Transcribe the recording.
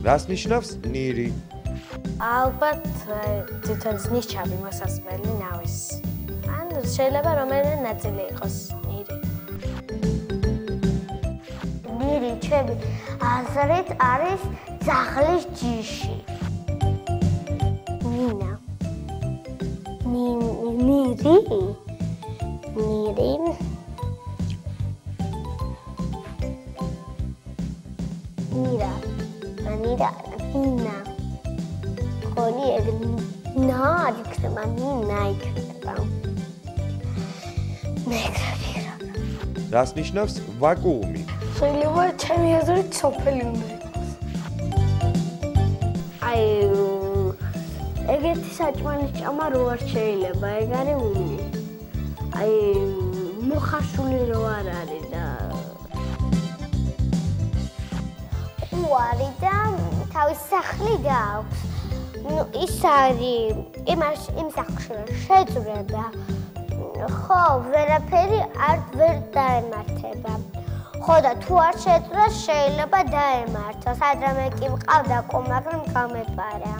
რას ნიშნავს ნირი? ალბათ თვითონ ნიშნავი მოსასმელი ნავის. ან შეიძლება რომელიმე ნაწილი იყოს ნირი. ნირი ჩემი აზრით არის ძაღლის ჯიში. ნინა. ნირი? ნირი? ნირა. ნირა, ნინა. ხონი ეგ ნა იქნება, ნინა იქნება. მეგრა. რას ნიშნავს ვაკუუმი? შეიძლება ჩემი აზრით სოფელი უნდა იყოს. აი ეგეთი საჭმელი ჭამა რო არ შეიძლება, ეგ არის უმი. აი მოხარშული რო არ არის და უარი და თავის სახლი გააქვს. ნუ ის არის იმ სახლში შეძვრება. ხო, ვერაფერი ვერ დაემართება. ხო და თუ არ შეძვრა შეიძლება დაემართოს. ადრამე კი მყავდა კუ, მაგრამ გამეპარა.